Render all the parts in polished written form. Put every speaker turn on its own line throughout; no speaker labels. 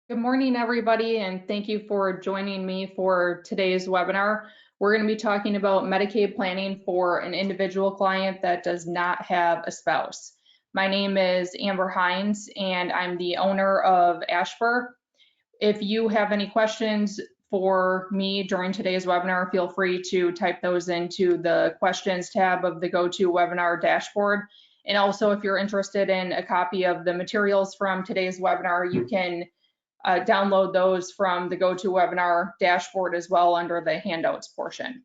Good morning, everybody, and thank you for joining me for today's webinar. We're going to be talking about Medicaid planning for an individual client that does not have a spouse. My name is Amber Hines, and I'm the owner of Ashfur. If you have any questions for me during today's webinar, feel free to type those into the questions tab of the GoToWebinar dashboard. And also, if you're interested in a copy of the materials from today's webinar, you can download those from the GoToWebinar dashboard as well under the handouts portion.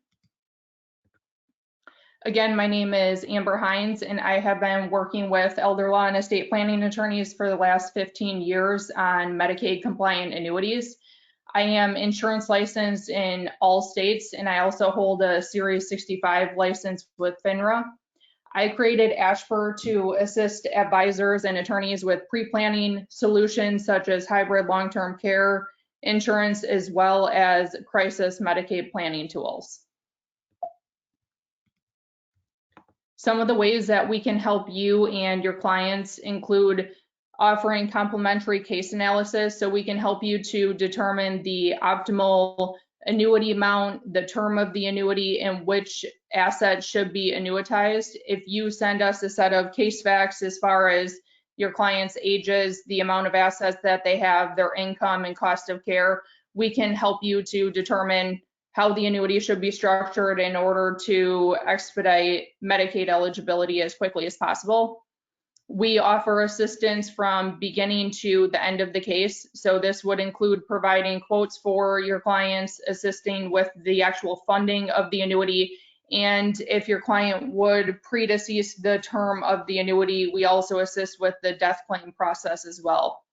Again, my name is Amber Hines, and I have been working with elder law and estate planning attorneys for the last 15 years on Medicaid compliant annuities. I am insurance licensed in all states, and I also hold a Series 65 license with FINRA. I created Ashfur to assist advisors and attorneys with pre-planning solutions such as hybrid long-term care insurance, as well as crisis Medicaid planning tools. Some of the ways that we can help you and your clients include offering complimentary case analysis, so we can help you to determine the optimal annuity amount, the term of the annuity, and which assets should be annuitized. If you send us a set of case facts as far as your client's ages, the amount of assets that they have, their income and cost of care, we can help you to determine how the annuity should be structured in order to expedite Medicaid eligibility as quickly as possible. We offer assistance from beginning to the end of the case. So this would include providing quotes for your clients, assisting with the actual funding of the annuity. And if your client would predecease the term of the annuity, we also assist with the death claim process as well.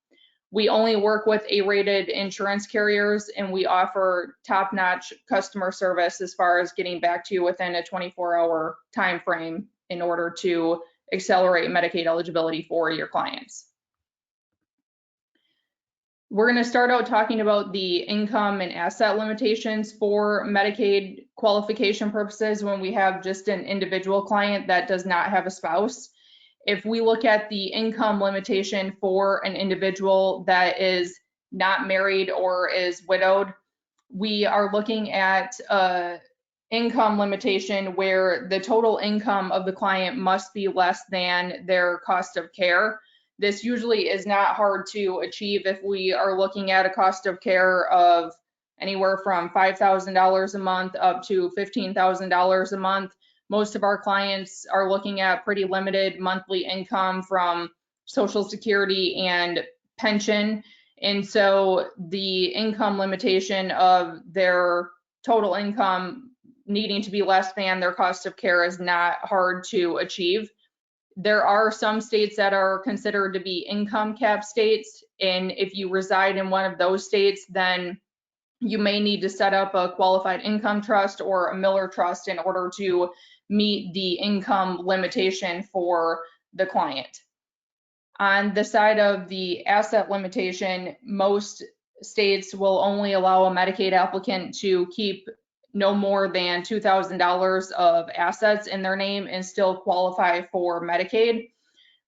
We only work with A-rated insurance carriers, and we offer top-notch customer service as far as getting back to you within a 24-hour time frame in order to accelerate Medicaid eligibility for your clients. We're going to start out talking about the income and asset limitations for Medicaid qualification purposes when we have just an individual client that does not have a spouse. If we look at the income limitation for an individual that is not married or is widowed, we are looking at income limitation where the total income of the client must be less than their cost of care. This usually is not hard to achieve if we are looking at a cost of care of anywhere from $5,000 a month up to $15,000 a month. Most of our clients are looking at pretty limited monthly income from Social Security and pension. And so the income limitation of their total income needing to be less than their cost of care is not hard to achieve. There are some states that are considered to be income cap states, and if you reside in one of those states, then you may need to set up a qualified income trust or a Miller trust in order to meet the income limitation for the client. On the side of the asset limitation, most states will only allow a Medicaid applicant to keep no more than $2,000 of assets in their name and still qualify for Medicaid.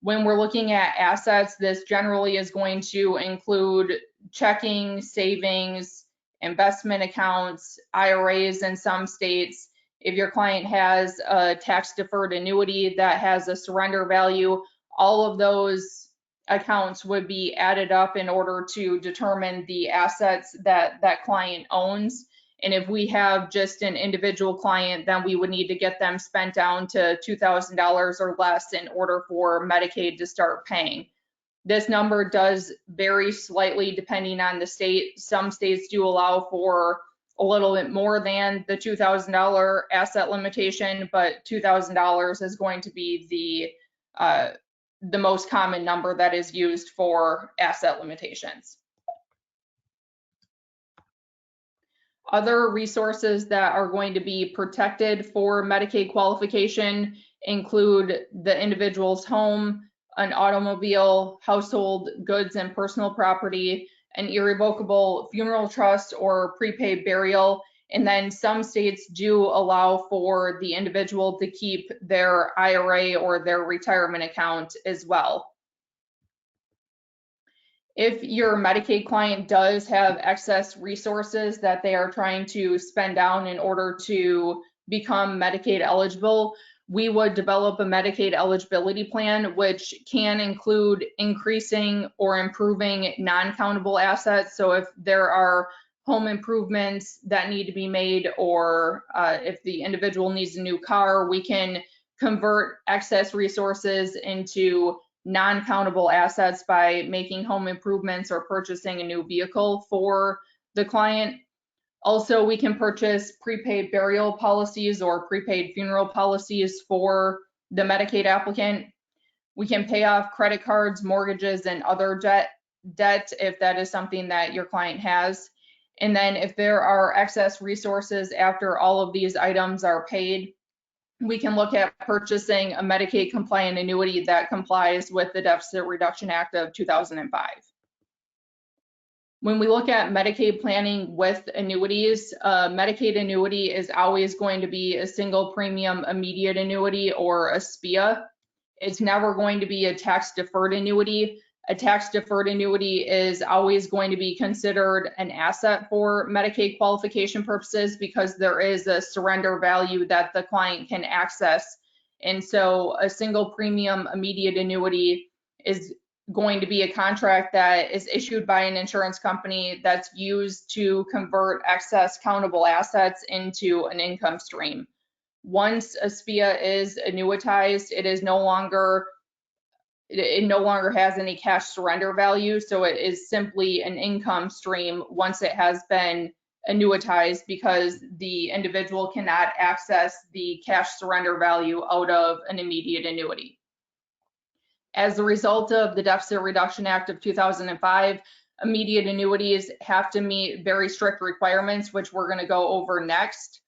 When we're looking at assets, this generally is going to include checking, savings, investment accounts, IRAs in some states. If your client has a tax deferred annuity that has a surrender value, all of those accounts would be added up in order to determine the assets that that client owns. And if we have just an individual client, then we would need to get them spent down to $2,000 or less in order for Medicaid to start paying. This number does vary slightly depending on the state. Some states do allow for a little bit more than the $2,000 asset limitation, but $2,000 is going to be the most common number that is used for asset limitations. Other resources that are going to be protected for Medicaid qualification include the individual's home, an automobile, household goods and personal property, an irrevocable funeral trust or prepaid burial. And then some states do allow for the individual to keep their IRA or their retirement account as well. If your Medicaid client does have excess resources that they are trying to spend down in order to become Medicaid eligible, we would develop a Medicaid eligibility plan, which can include increasing or improving non-countable assets. So if there are home improvements that need to be made, or if the individual needs a new car, we can convert excess resources into non-countable assets by making home improvements or purchasing a new vehicle for the client. Also, we can purchase prepaid burial policies or prepaid funeral policies for the Medicaid applicant. We can pay off credit cards, mortgages, and other debt if that is something that your client has. And then if there are excess resources after all of these items are paid, we can look at purchasing a Medicaid compliant annuity that complies with the Deficit Reduction Act of 2005. When we look at Medicaid planning with annuities, Medicaid annuity is always going to be a single premium immediate annuity or a SPIA. It's never going to be a tax deferred annuity. A tax deferred annuity is always going to be considered an asset for Medicaid qualification purposes because there is a surrender value that the client can access. And so a single premium immediate annuity is going to be a contract that is issued by an insurance company that's used to convert excess countable assets into an income stream. Once a SPIA is annuitized, it no longer has any cash surrender value, so it is simply an income stream once it has been annuitized because the individual cannot access the cash surrender value out of an immediate annuity. As a result of the Deficit Reduction Act of 2005, immediate annuities have to meet very strict requirements, which we're going to go over next.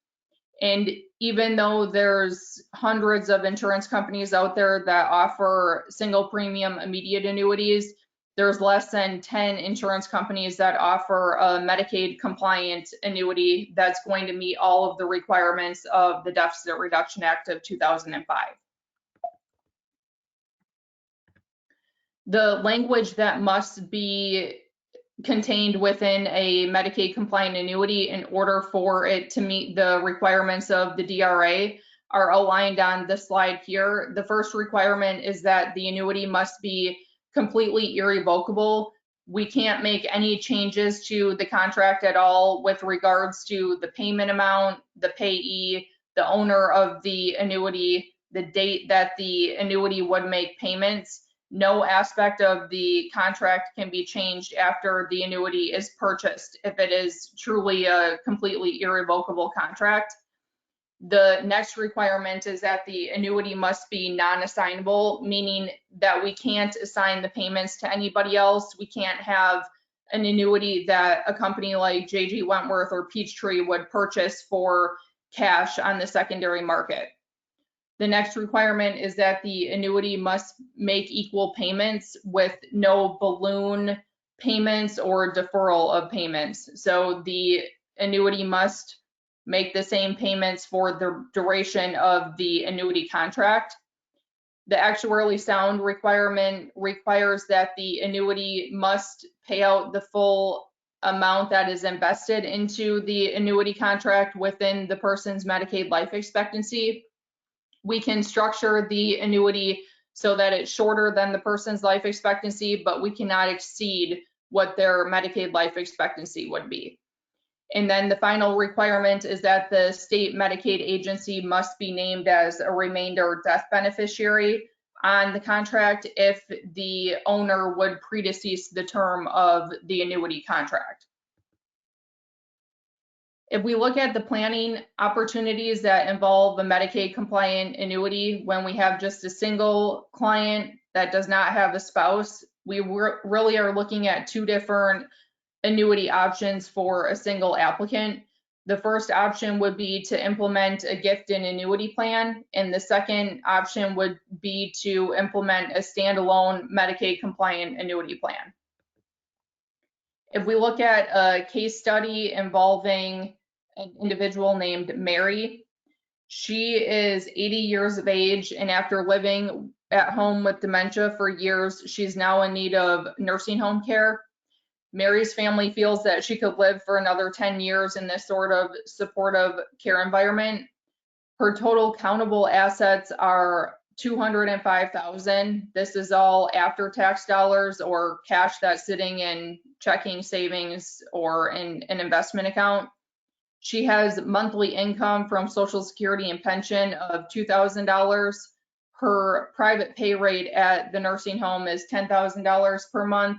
And even though there's hundreds of insurance companies out there that offer single premium immediate annuities, there's less than 10 insurance companies that offer a Medicaid compliant annuity that's going to meet all of the requirements of the Deficit Reduction Act of 2005. The language that must be contained within a Medicaid compliant annuity in order for it to meet the requirements of the DRA are outlined on the slide here. The first requirement is that the annuity must be completely irrevocable. We can't make any changes to the contract at all with regards to the payment amount, the payee, the owner of the annuity, the date that the annuity would make payments. No aspect of the contract can be changed after the annuity is purchased if it is truly a completely irrevocable contract. The next requirement is that the annuity must be non-assignable, meaning that we can't assign the payments to anybody else. We can't have an annuity that a company like J.G. Wentworth or Peachtree would purchase for cash on the secondary market. The next requirement is that the annuity must make equal payments with no balloon payments or deferral of payments. So the annuity must make the same payments for the duration of the annuity contract. The actuarially sound requirement requires that the annuity must pay out the full amount that is invested into the annuity contract within the person's Medicaid life expectancy. We can structure the annuity so that it's shorter than the person's life expectancy, but we cannot exceed what their Medicaid life expectancy would be. And then the final requirement is that the state Medicaid agency must be named as a remainder death beneficiary on the contract if the owner would predecease the term of the annuity contract. If we look at the planning opportunities that involve a Medicaid compliant annuity, when we have just a single client that does not have a spouse, we really are looking at two different annuity options for a single applicant. The first option would be to implement a gift and annuity plan, and the second option would be to implement a standalone Medicaid compliant annuity plan. If we look at a case study involving an individual named Mary, she is 80 years of age, and after living at home with dementia for years. She's now in need of nursing home care. Mary's family feels that she could live for another 10 years in this sort of supportive care environment. Her total countable assets are $205,000. This is all after tax dollars or cash that's sitting in checking, savings, or in an investment account. She has monthly income from Social Security and pension of $2,000. Her private pay rate at the nursing home is $10,000 per month,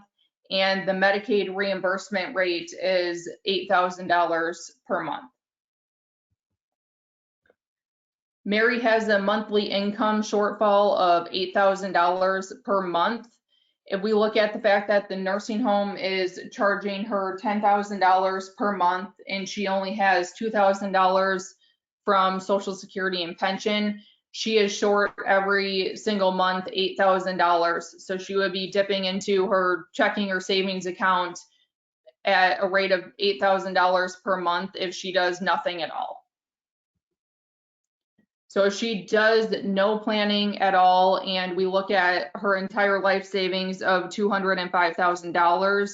and the Medicaid reimbursement rate is $8,000 per month. Mary has a monthly income shortfall of $8,000 per month. If we look at the fact that the nursing home is charging her $10,000 per month and she only has $2,000 from Social Security and pension, she is short every single month $8,000. So she would be dipping into her checking or savings account at a rate of $8,000 per month if she does nothing at all. So if she does no planning at all and we look at her entire life savings of $205,000,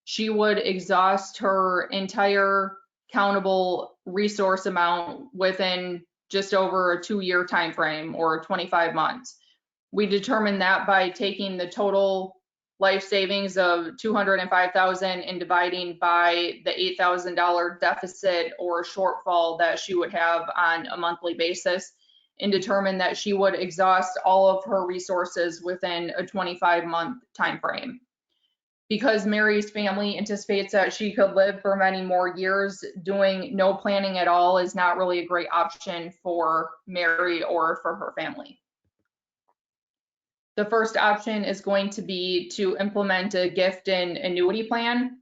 she would exhaust her entire countable resource amount within just over a 2-year time frame or 25 months. We determine that by taking the total life savings of $205,000 and dividing by the $8,000 deficit or shortfall that she would have on a monthly basis, and determine that she would exhaust all of her resources within a 25-month time frame. Because Mary's family anticipates that she could live for many more years, doing no planning at all is not really a great option for Mary or for her family. The first option is going to be to implement a gift and annuity plan.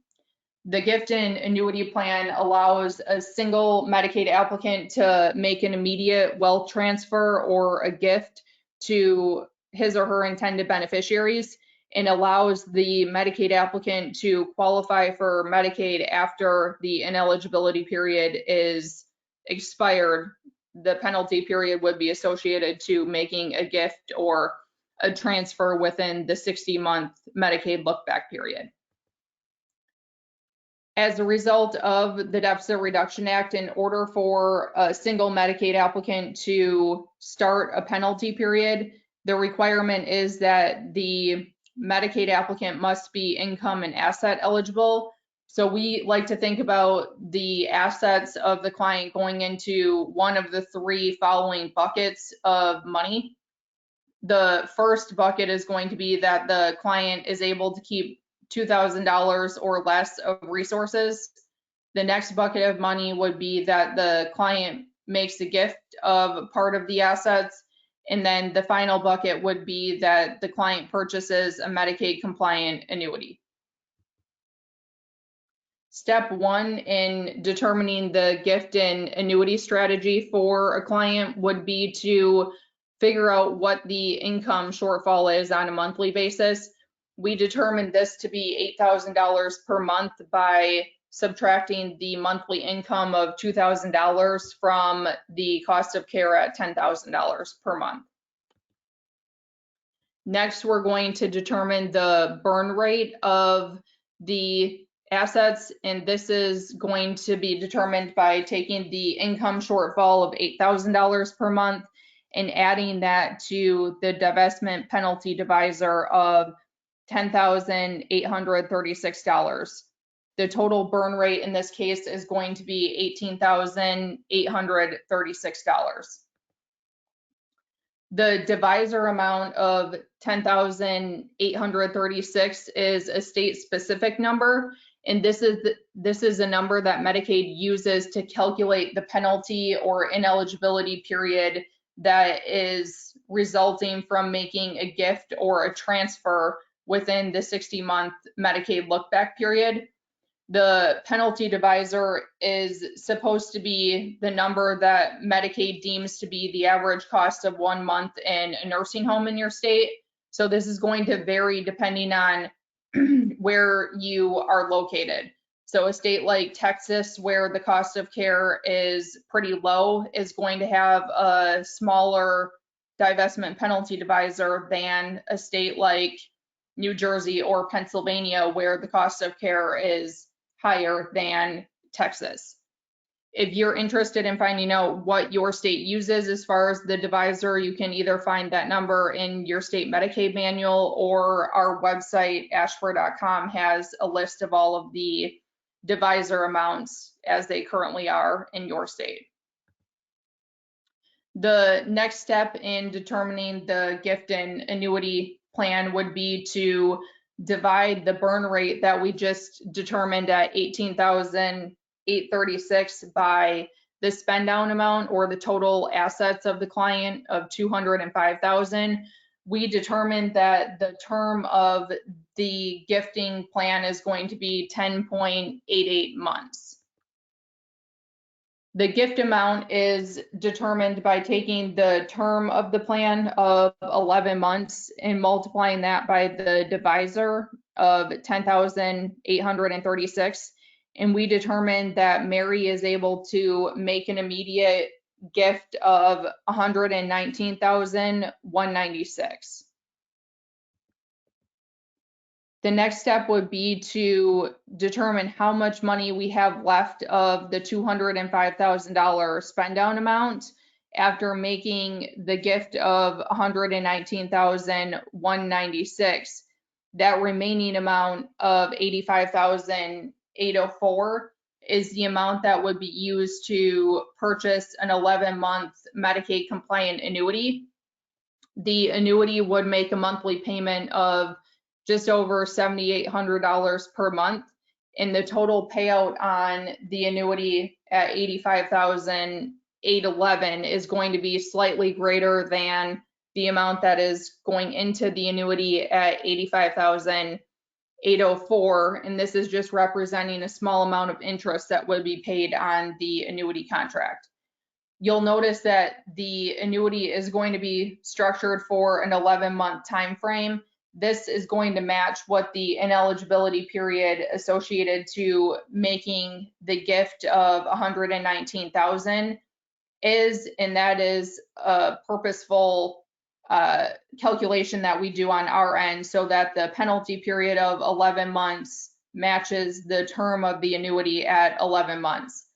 The gift and annuity plan allows a single Medicaid applicant to make an immediate wealth transfer or a gift to his or her intended beneficiaries, and allows the Medicaid applicant to qualify for Medicaid after the ineligibility period is expired. The penalty period would be associated to making a gift or a transfer within the 60-month Medicaid look-back period. As a result of the Deficit Reduction Act, in order for a single Medicaid applicant to start a penalty period, the requirement is that the Medicaid applicant must be income and asset eligible. So we like to think about the assets of the client going into one of the 3 following buckets of money. The first bucket is going to be that the client is able to keep $2,000 or less of resources. The next bucket of money would be that the client makes a gift of part of the assets. And then the final bucket would be that the client purchases a Medicaid compliant annuity. Step 1 in determining the gift and annuity strategy for a client would be to figure out what the income shortfall is on a monthly basis. We determined this to be $8,000 per month by subtracting the monthly income of $2,000 from the cost of care at $10,000 per month. Next, we're going to determine the burn rate of the assets, and this is going to be determined by taking the income shortfall of $8,000 per month and adding that to the divestment penalty divisor of $10,836. The total burn rate in this case is going to be $18,836. The divisor amount of $10,836 is a state-specific number, and this is a number that Medicaid uses to calculate the penalty or ineligibility period that is resulting from making a gift or a transfer within the 60-month Medicaid look-back period. The penalty divisor is supposed to be the number that Medicaid deems to be the average cost of 1 month in a nursing home in your state. So this is going to vary depending on where you are located. So a state like Texas, where the cost of care is pretty low, is going to have a smaller divestment penalty divisor than a state like New Jersey or Pennsylvania, where the cost of care is higher than Texas. If you're interested in finding out what your state uses as far as the divisor, you can either find that number in your state Medicaid manual, or our website, ashford.com, has a list of all of the divisor amounts as they currently are in your state. The next step in determining the gift and annuity plan would be to divide the burn rate that we just determined at $18,836 by the spend down amount, or the total assets of the client of $205,000. We determined that the term of the gifting plan is going to be 10.88 months. The gift amount is determined by taking the term of the plan of 11 months and multiplying that by the divisor of 10,836. And we determined that Mary is able to make an immediate gift of $119,196. The next step would be to determine how much money we have left of the $205,000 spend down amount after making the gift of $119,196. That remaining amount of $85,804 is the amount that would be used to purchase an 11-month Medicaid compliant annuity. The annuity would make a monthly payment of just over $7,800 per month, and the total payout on the annuity at $85,811 is going to be slightly greater than the amount that is going into the annuity at $85,804, and this is just representing a small amount of interest that would be paid on the annuity contract. You'll notice that the annuity is going to be structured for an 11-month time frame. This is going to match what the ineligibility period associated to making the gift of $119,000 is, and that is a purposeful calculation that we do on our end so that the penalty period of 11 months matches the term of the annuity at 11 months.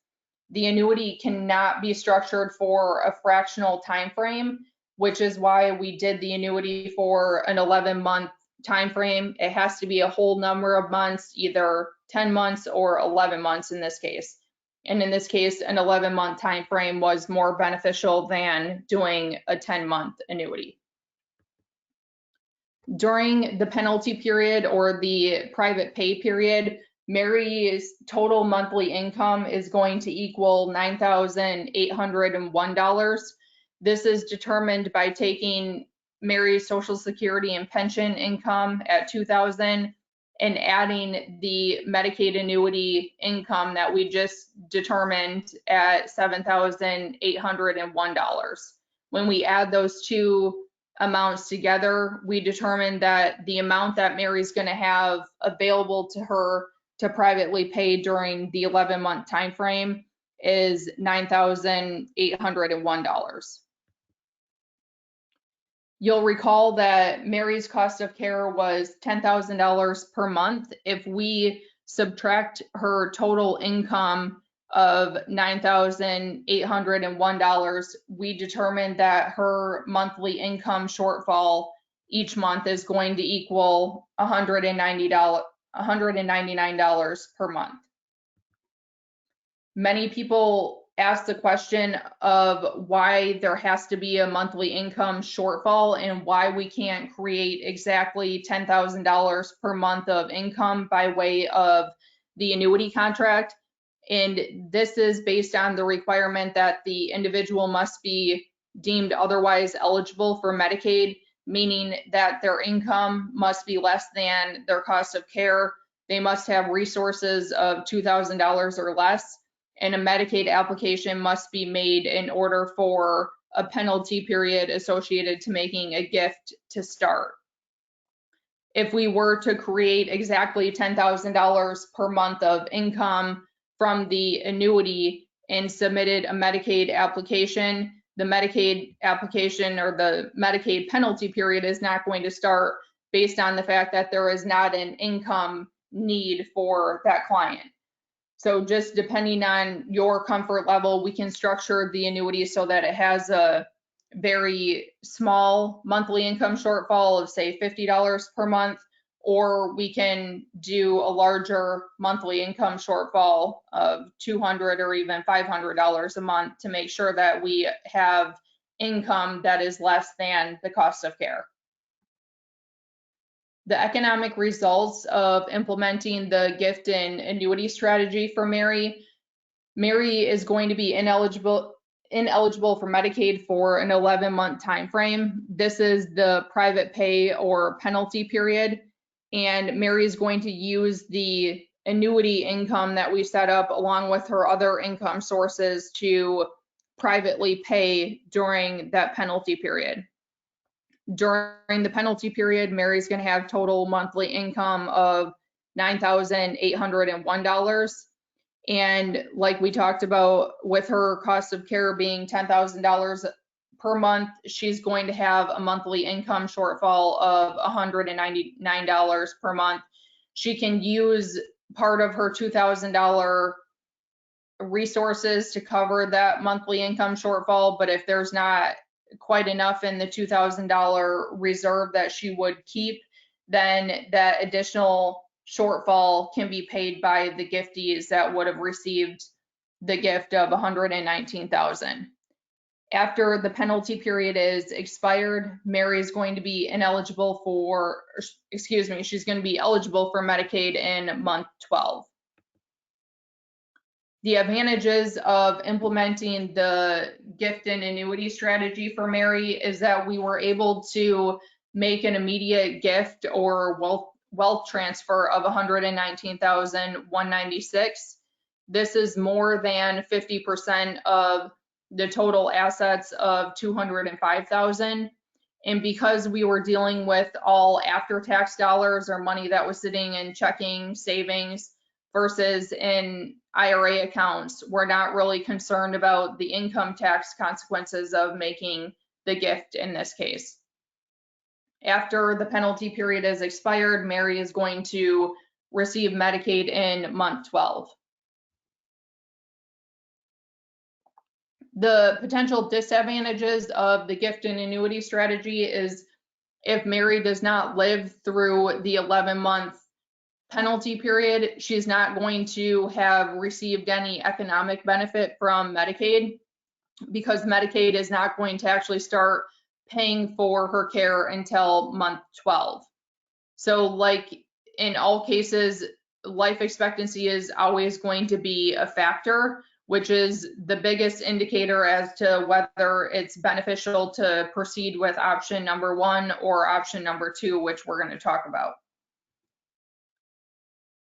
The annuity cannot be structured for a fractional time frame, which is why we did the annuity for an 11-month time frame. It has to be a whole number of months, either 10 months or 11 months in this case. And in this case, an 11-month time frame was more beneficial than doing a 10-month annuity. During the penalty period or the private pay period, Mary's total monthly income is going to equal $9,801. This is determined by taking Mary's Social Security and pension income at $2,000 and adding the Medicaid annuity income that we just determined at $7,801. When we add those two amounts together, we determined that the amount that Mary's going to have available to her to privately pay during the 11-month time frame is $9,801. You'll recall that Mary's cost of care was $10,000 per month. If we subtract her total income of $9,801, we determined that her monthly income shortfall each month is going to equal $199 per month. Many people ask the question of why there has to be a monthly income shortfall and why we can't create exactly $10,000 per month of income by way of the annuity contract. And this is based on the requirement that the individual must be deemed otherwise eligible for Medicaid, meaning that their income must be less than their cost of care. They must have resources of $2,000 or less, and a Medicaid application must be made in order for a penalty period associated to making a gift to start. If we were to create exactly $10,000 per month of income from the annuity and submitted a Medicaid application, the Medicaid application or the Medicaid penalty period is not going to start based on the fact that there is not an income need for that client. So just depending on your comfort level, we can structure the annuity so that it has a very small monthly income shortfall of say $50 per month, or we can do a larger monthly income shortfall of $200 or even $500 a month to make sure that we have income that is less than the cost of care. The economic results of implementing the gift and annuity strategy for Mary. Mary is going to be ineligible for Medicaid for an 11-month time frame. This is the private pay or penalty period, and Mary is going to use the annuity income that we set up along with her other income sources to privately pay during that penalty period. During the penalty period, Mary's going to have total monthly income of $9,801. And like we talked about, with her cost of care being $10,000 per month, she's going to have a monthly income shortfall of $199 per month. She can use part of her $2,000 resources to cover that monthly income shortfall, but if there's not quite enough in the $2,000 reserve that she would keep, then that additional shortfall can be paid by the giftees that would have received the gift of $119,000. After the penalty period is expired, Mary is going to be ineligible for, she's going to be eligible for Medicaid in month 12. The advantages of implementing the gift and annuity strategy for Mary is that we were able to make an immediate gift or wealth transfer of $119,196. This is more than 50% of the total assets of $205,000. And because we were dealing with all after-tax dollars or money that was sitting in checking, savings versus in IRA accounts, we're not really concerned about the income tax consequences of making the gift in this case. After the penalty period is expired, Mary is going to receive Medicaid in month 12. The potential disadvantages of the gift and annuity strategy is if Mary does not live through the 11-month penalty period, she's not going to have received any economic benefit from Medicaid, because Medicaid is not going to actually start paying for her care until month 12. So like in all cases, life expectancy is always going to be a factor, which is the biggest indicator as to whether it's beneficial to proceed with option number 1 or option number 2, which we're going to talk about.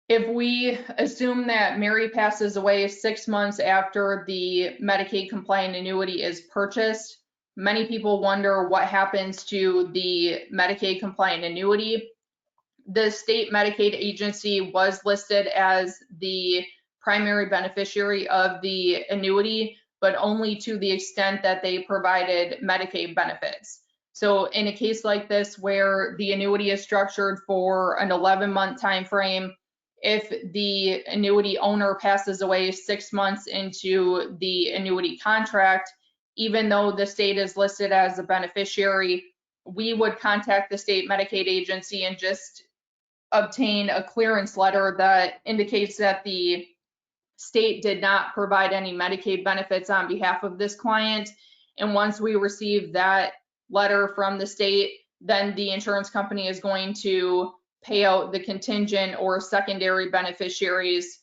If we assume that Mary passes away 6 months after the Medicaid compliant annuity is purchased, many people wonder what happens to the Medicaid compliant annuity. The state Medicaid agency was listed as the primary beneficiary of the annuity, but only to the extent that they provided Medicaid benefits. So in a case like this where the annuity is structured for an 11-month time frame, if the annuity owner passes away 6 months into the annuity contract, even though the state is listed as a beneficiary, we would contact the state Medicaid agency and just obtain a clearance letter that indicates that the state did not provide any Medicaid benefits on behalf of this client. And once we receive that letter from the state, then the insurance company is going to pay out the contingent or secondary beneficiaries.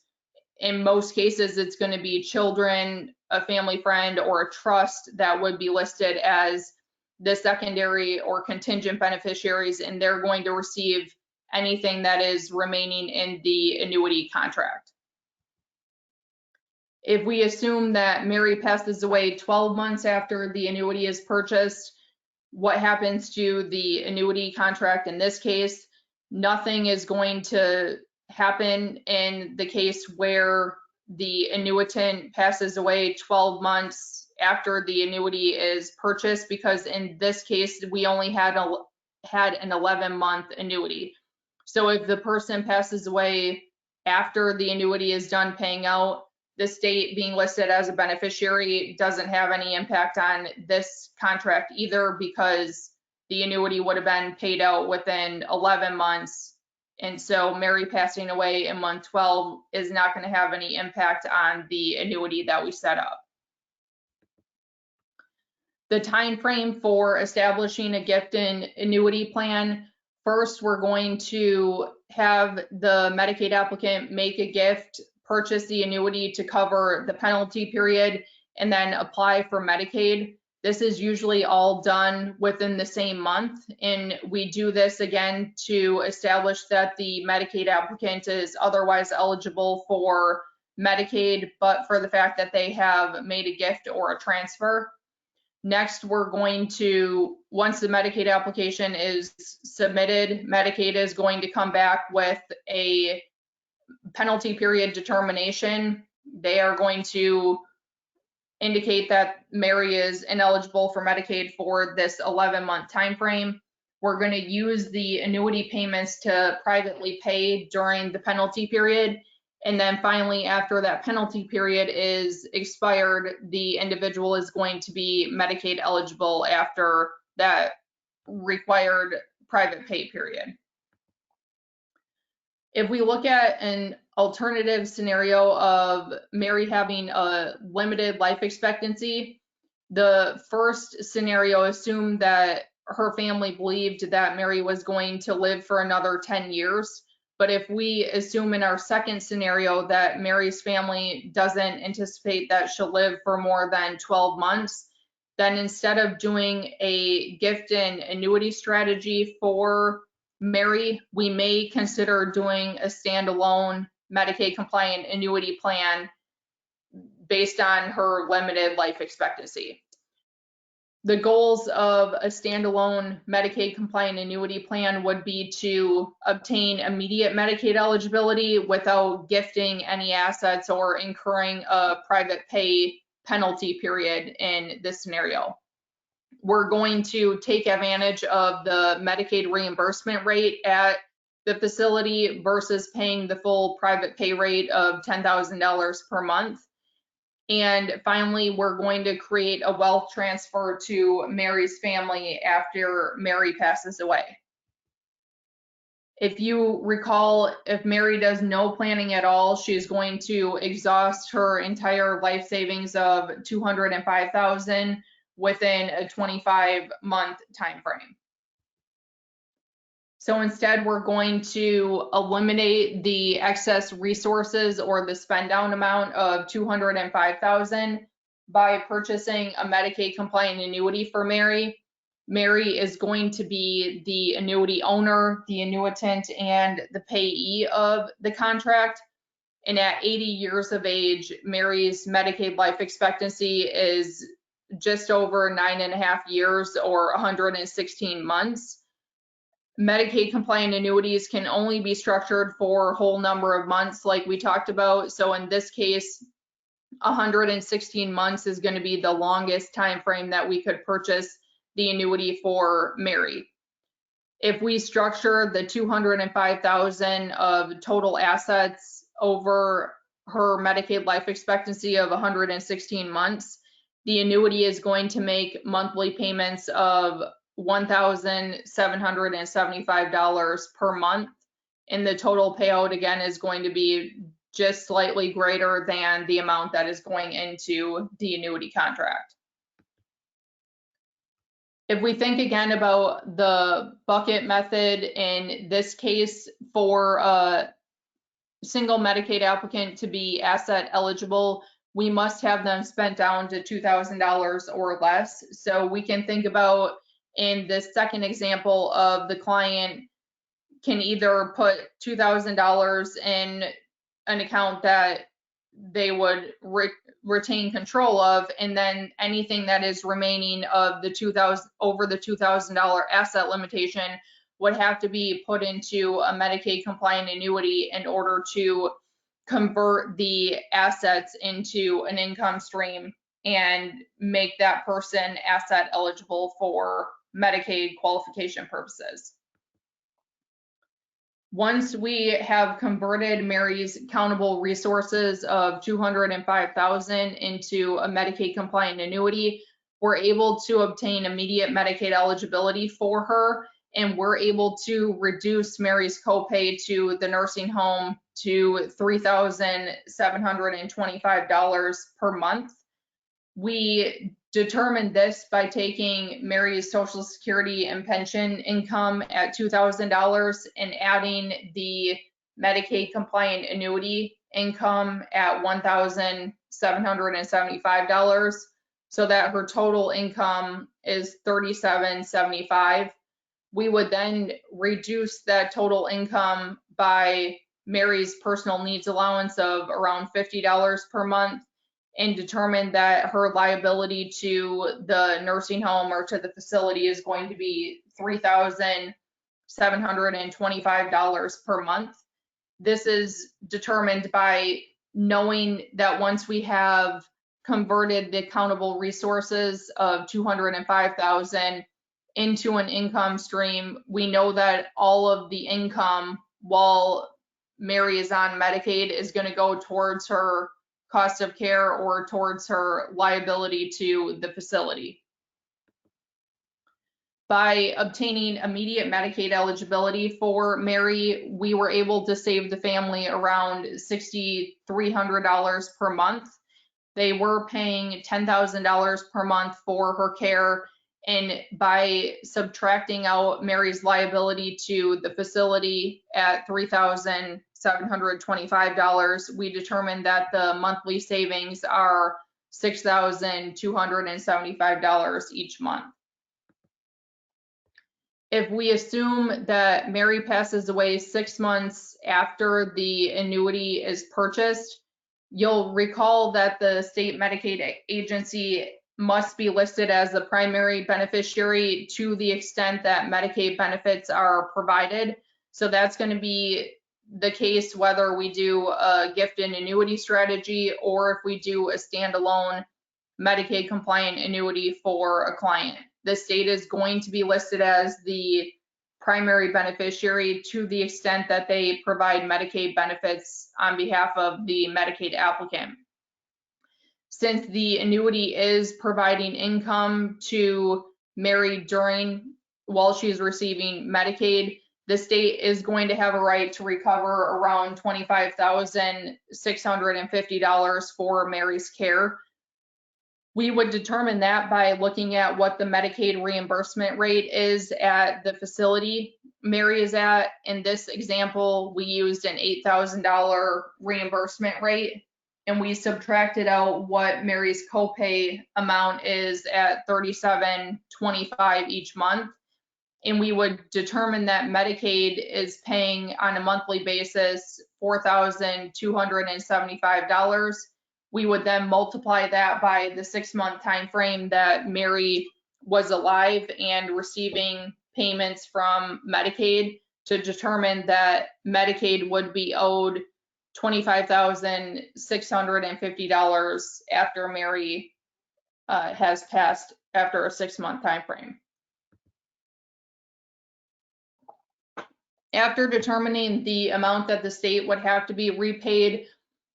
In most cases, it's going to be children, a family friend, or a trust that would be listed as the secondary or contingent beneficiaries, and they're going to receive anything that is remaining in the annuity contract. If we assume that Mary passes away 12 months after the annuity is purchased, what happens to the annuity contract in this case? Nothing is going to happen in the case where the annuitant passes away 12 months after the annuity is purchased, because in this case, we only had an 11-month annuity. So if the person passes away after the annuity is done paying out, the state being listed as a beneficiary doesn't have any impact on this contract either, because the annuity would have been paid out within 11 months. And so Mary passing away in month 12 is not going to have any impact on the annuity that we set up. The time frame for establishing a gift and annuity plan: first, we're going to have the Medicaid applicant make a gift, purchase the annuity to cover the penalty period, and then apply for Medicaid. This is usually all done within the same month, and we do this again to establish that the Medicaid applicant is otherwise eligible for Medicaid, but for the fact that they have made a gift or a transfer. Next, we're going to, once the Medicaid application is submitted, Medicaid is going to come back with a penalty period determination. They are going to indicate that Mary is ineligible for Medicaid for this 11-month time frame. We're going to use the annuity payments to privately pay during the penalty period. And then finally, after that penalty period is expired, the individual is going to be Medicaid eligible after that required private pay period. If we look at an alternative scenario of Mary having a limited life expectancy, the first scenario assumed that her family believed that Mary was going to live for another 10 years. But if we assume in our second scenario that Mary's family doesn't anticipate that she'll live for more than 12 months, then instead of doing a gift and annuity strategy for Mary, we may consider doing a standalone Medicaid compliant annuity plan based on her limited life expectancy. The goals of a standalone Medicaid compliant annuity plan would be to obtain immediate Medicaid eligibility without gifting any assets or incurring a private pay penalty period in this scenario. We're going to take advantage of the Medicaid reimbursement rate at the facility versus paying the full private pay rate of $10,000 per month. And finally, we're going to create a wealth transfer to Mary's family after Mary passes away. If you recall, if Mary does no planning at all, she's going to exhaust her entire life savings of $205,000 within a 25-month time frame. So instead, we're going to eliminate the excess resources or the spend down amount of $205,000 by purchasing a Medicaid compliant annuity for Mary. Mary is going to be the annuity owner, the annuitant, and the payee of the contract. And at 80 years of age, Mary's Medicaid life expectancy is just over 9.5 years or 116 months. Medicaid compliant annuities can only be structured for a whole number of months like we talked about. So in this case, 116 months is going to be the longest time frame that we could purchase the annuity for Mary. If we structure the $205,000 of total assets over her Medicaid life expectancy of 116 months, the annuity is going to make monthly payments of $1,775 per month, and the total payout again is going to be just slightly greater than the amount that is going into the annuity contract. If we think again about the bucket method in this case, for a single Medicaid applicant to be asset eligible, we must have them spent down to $2,000 or less. So we can think about, in the second example of the client can either put $2,000 in an account that they would retain control of, and then anything that is remaining of the over the $2,000 asset limitation would have to be put into a Medicaid compliant annuity in order to convert the assets into an income stream and make that person asset eligible for Medicaid qualification purposes. Once we have converted Mary's countable resources of $205,000 into a Medicaid compliant annuity, we're able to obtain immediate Medicaid eligibility for her, and we're able to reduce Mary's copay to the nursing home to $3,725 per month. We determined this by taking Mary's Social Security and pension income at $2,000 and adding the Medicaid compliant annuity income at $1,775, so that her total income is $3,775. We would then reduce that total income by Mary's personal needs allowance of around $50 per month, and determine that her liability to the nursing home or to the facility is going to be $3,725 per month. This is determined by knowing that once we have converted the countable resources of $205,000 into an income stream, we know that all of the income while Mary is on Medicaid is going to go towards her cost of care or towards her liability to the facility. By obtaining immediate Medicaid eligibility for Mary, we were able to save the family around $6,300 per month. They were paying $10,000 per month for her care, and by subtracting out Mary's liability to the facility at $3,725, we determined that the monthly savings are $6,275 each month. If we assume that Mary passes away 6 months after the annuity is purchased, you'll recall that the state Medicaid agency must be listed as the primary beneficiary to the extent that Medicaid benefits are provided. So that's going to be the case whether we do a gift and annuity strategy or if we do a standalone Medicaid compliant annuity for a client. The state is going to be listed as the primary beneficiary to the extent that they provide Medicaid benefits on behalf of the Medicaid applicant. Since the annuity is providing income to Mary while she's receiving Medicaid, the state is going to have a right to recover around $25,650 for Mary's care. We would determine that by looking at what the Medicaid reimbursement rate is at the facility Mary is at. In this example, we used an $8,000 reimbursement rate, and we subtracted out what Mary's copay amount is at $37.25 each month. And we would determine that Medicaid is paying on a monthly basis $4,275. We would then multiply that by the 6-month time frame that Mary was alive and receiving payments from Medicaid to determine that Medicaid would be owed $25,650 after Mary has passed after a 6-month time frame. After determining the amount that the state would have to be repaid,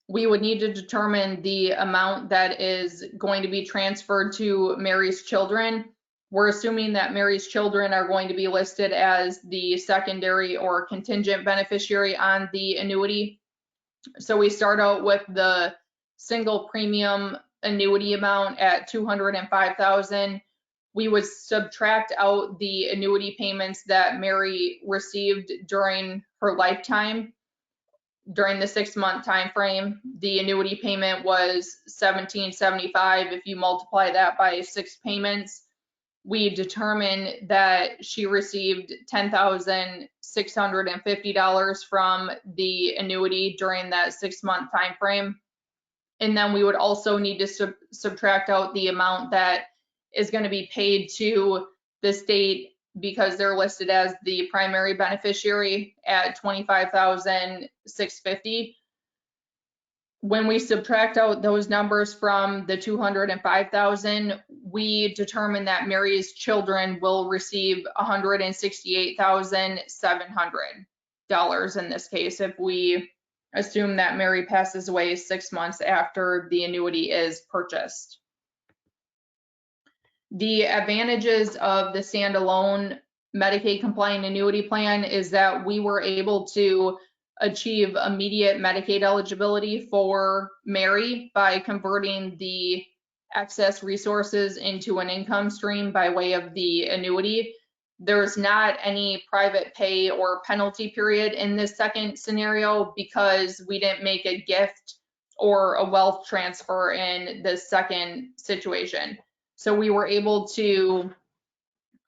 we would need to determine the amount that is going to be transferred to Mary's children. We're assuming that Mary's children are going to be listed as the secondary or contingent beneficiary on the annuity. So we start out with the single premium annuity amount at $205,000. We would subtract out the annuity payments that Mary received during her lifetime. During the 6-month time frame, the annuity payment was $1,775. If you multiply that by 6 payments, we determine that she received $10,650 from the annuity during that 6-month time frame. And then we would also need to subtract out the amount that is going to be paid to the state because they're listed as the primary beneficiary at $25,650. when we subtract out those numbers from the 205,000, we determine that Mary's children will receive $168,700 in this case, if we assume that Mary passes away 6 months after the annuity is purchased. The advantages of the standalone Medicaid compliant annuity plan is that we were able to achieve immediate Medicaid eligibility for Mary by converting the excess resources into an income stream by way of the annuity. There's not any private pay or penalty period in this second scenario because we didn't make a gift or a wealth transfer in the second situation. So we were able to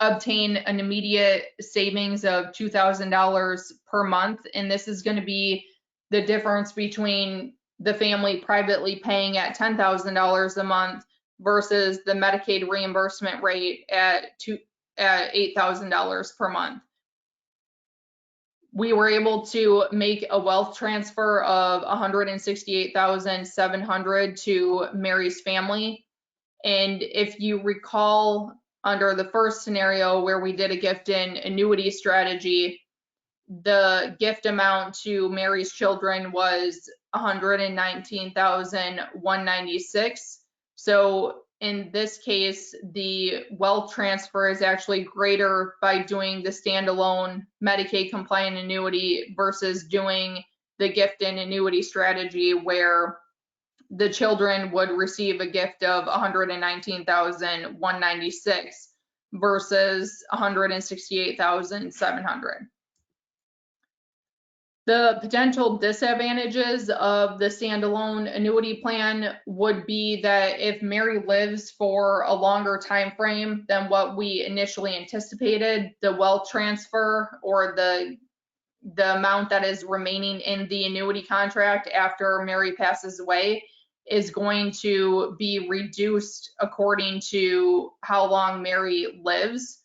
obtain an immediate savings of $2,000 per month. And this is going to be the difference between the family privately paying at $10,000 a month versus the Medicaid reimbursement rate at $8,000 per month. We were able to make a wealth transfer of $168,700 to Mary's family. And if you recall, under the first scenario where we did a gift in annuity strategy, the gift amount to Mary's children was $119,196. So in this case, the wealth transfer is actually greater by doing the standalone Medicaid compliant annuity versus doing the gift in annuity strategy, where the children would receive a gift of $119,196 versus $168,700. The potential disadvantages of the standalone annuity plan would be that if Mary lives for a longer time frame than what we initially anticipated, the wealth transfer or the amount that is remaining in the annuity contract after Mary passes away is going to be reduced according to how long Mary lives.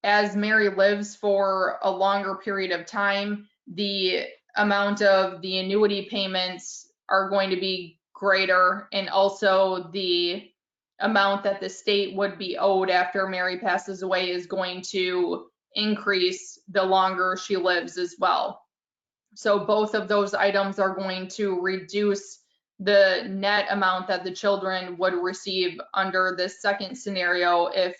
As Mary lives for a longer period of time, the amount of the annuity payments are going to be greater, and also the amount that the state would be owed after Mary passes away is going to increase the longer she lives as well. So both of those items are going to reduce the net amount that the children would receive under this second scenario if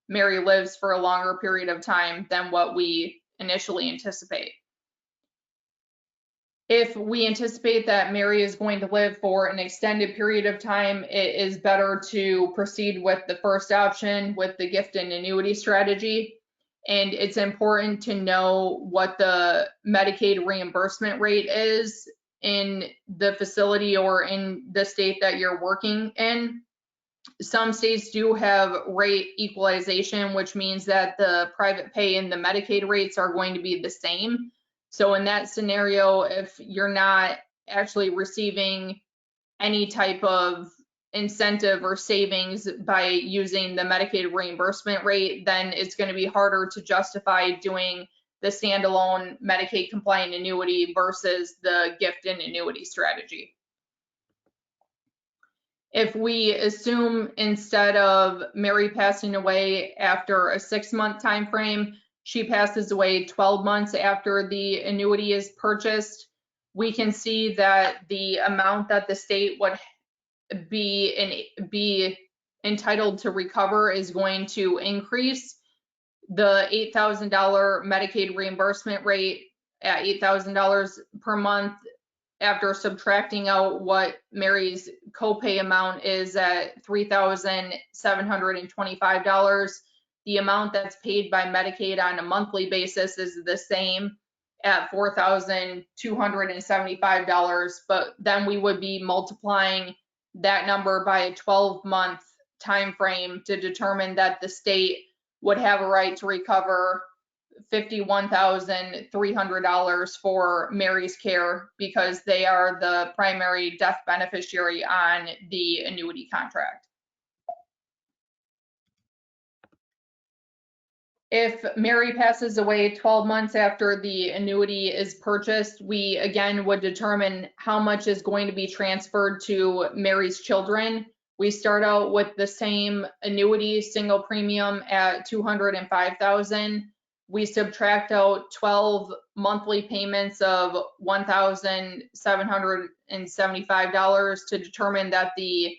Mary lives for a longer period of time than what we initially anticipate. If we anticipate that Mary is going to live for an extended period of time, it is better to proceed with the first option with the gift and annuity strategy. And it's important to know what the Medicaid reimbursement rate is in the facility or in the state that you're working in. Some states do have rate equalization, which means that the private pay and the Medicaid rates are going to be the same. So in that scenario, if you're not actually receiving any type of incentive or savings by using the Medicaid reimbursement rate, then it's going to be harder to justify doing the standalone Medicaid compliant annuity versus the gift and annuity strategy. If we assume instead of Mary passing away after a 6-month time frame, she passes away 12 months after the annuity is purchased, we can see that the amount that the state would be entitled to recover is going to increase. The $8,000 Medicaid reimbursement rate at $8,000 per month, after subtracting out what Mary's copay amount is at $3,725, the amount that's paid by Medicaid on a monthly basis is the same at $4,275, but then we would be multiplying that number by a 12-month time frame to determine that the state would have a right to recover $51,300 for Mary's care because they are the primary death beneficiary on the annuity contract. If Mary passes away 12 months after the annuity is purchased, we again would determine how much is going to be transferred to Mary's children. We start out with the same annuity single premium at $205,000. We subtract out 12 monthly payments of $1,775 to determine that the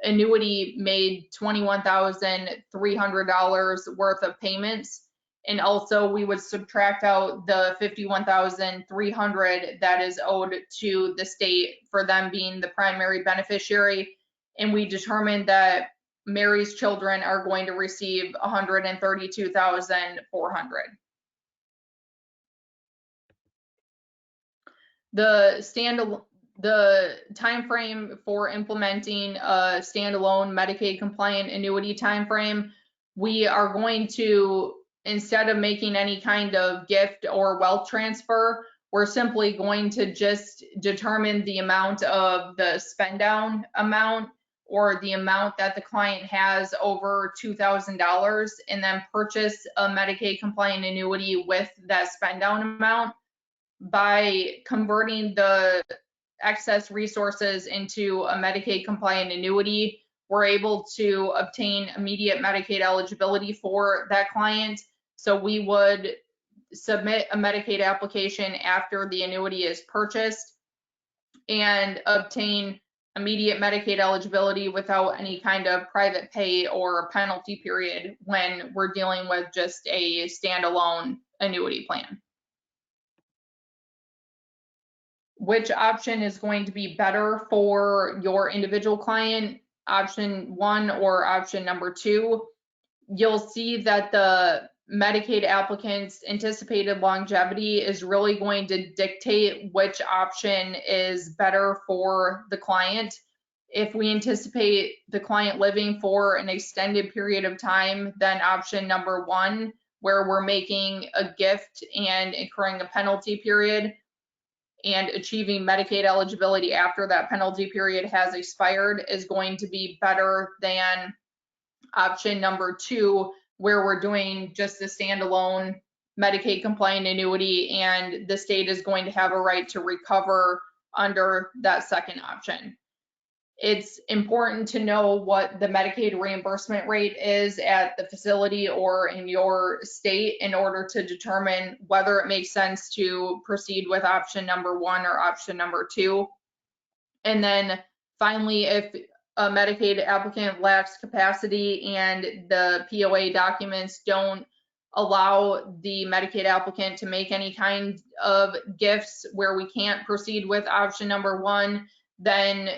annuity made $21,300 worth of payments. And also we would subtract out the $51,300 that is owed to the state for them being the primary beneficiary. And we determined that Mary's children are going to receive $132,400. The time frame for implementing a standalone Medicaid compliant annuity time frame, we are going to, instead of making any kind of gift or wealth transfer, we're simply going to just determine the amount of the spend down amount or the amount that the client has over $2,000 and then purchase a Medicaid compliant annuity with that spend down amount. By converting the excess resources into a Medicaid compliant annuity, we're able to obtain immediate Medicaid eligibility for that client. So we would submit a Medicaid application after the annuity is purchased and obtain immediate Medicaid eligibility without any kind of private pay or penalty period when we're dealing with just a standalone annuity plan. Which option is going to be better for your individual client, option 1 or option number 2? You'll see that the Medicaid applicant's anticipated longevity is really going to dictate which option is better for the client. If we anticipate the client living for an extended period of time, then option number 1, where we're making a gift and incurring a penalty period and achieving Medicaid eligibility after that penalty period has expired, is going to be better than option number 2, where we're doing just a standalone Medicaid compliant annuity and the state is going to have a right to recover under that second option. It's important to know what the Medicaid reimbursement rate is at the facility or in your state in order to determine whether it makes sense to proceed with option number 1 or option number 2. And then finally, if a Medicaid applicant lacks capacity and the POA documents don't allow the Medicaid applicant to make any kind of gifts where we can't proceed with option number 1, then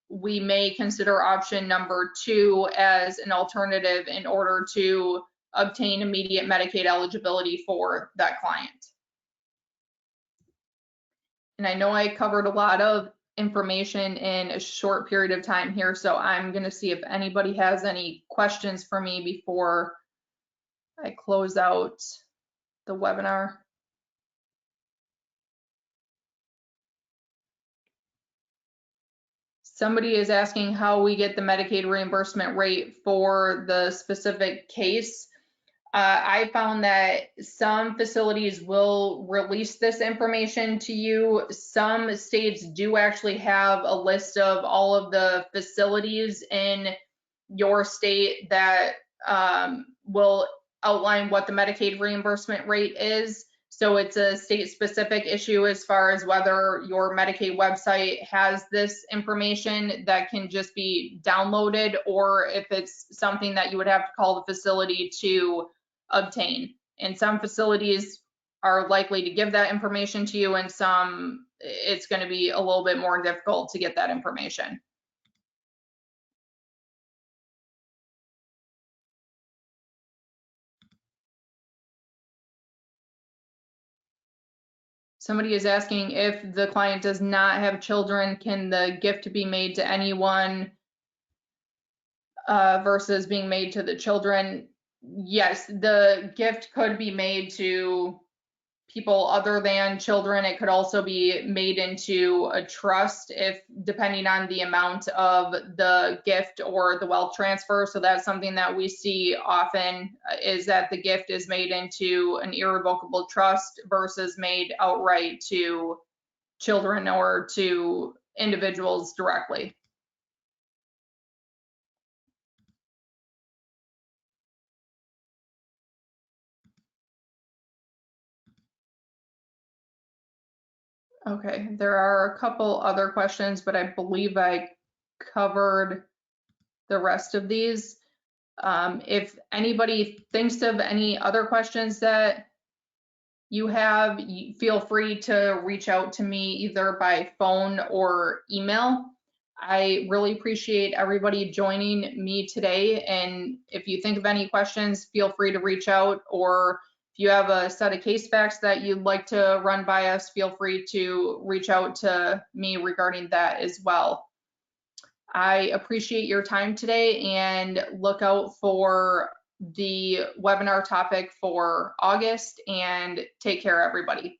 we may consider option number 2 as an alternative in order to obtain immediate Medicaid eligibility for that client. And I know I covered a lot of information in a short period of time here, so I'm going to see if anybody has any questions for me before I close out the webinar. Somebody is asking how we get the Medicaid reimbursement rate for the specific case. I found that some facilities will release this information to you. Some states do actually have a list of all of the facilities in your state that will outline what the Medicaid reimbursement rate is. So it's a state-specific issue as far as whether your Medicaid website has this information that can just be downloaded, or if it's something that you would have to call the facility to obtain. And some facilities are likely to give that information to you, and some it's going to be a little bit more difficult to get that information. Somebody is asking if the client does not have children, can the gift be made to anyone versus being made to the children? Yes, the gift could be made to people other than children. It could also be made into a trust if depending on the amount of the gift or the wealth transfer. So that's something that we see often, is that the gift is made into an irrevocable trust versus made outright to children or to individuals directly. Okay, there are a couple other questions, but I believe I covered the rest of these. If anybody thinks of any other questions that you have, feel free to reach out to me either by phone or email. I really appreciate everybody joining me today. And if you think of any questions, feel free to reach out, or if you have a set of case facts that you'd like to run by us, feel free to reach out to me regarding that as well. I appreciate your time today and look out for the webinar topic for August, and take care, everybody.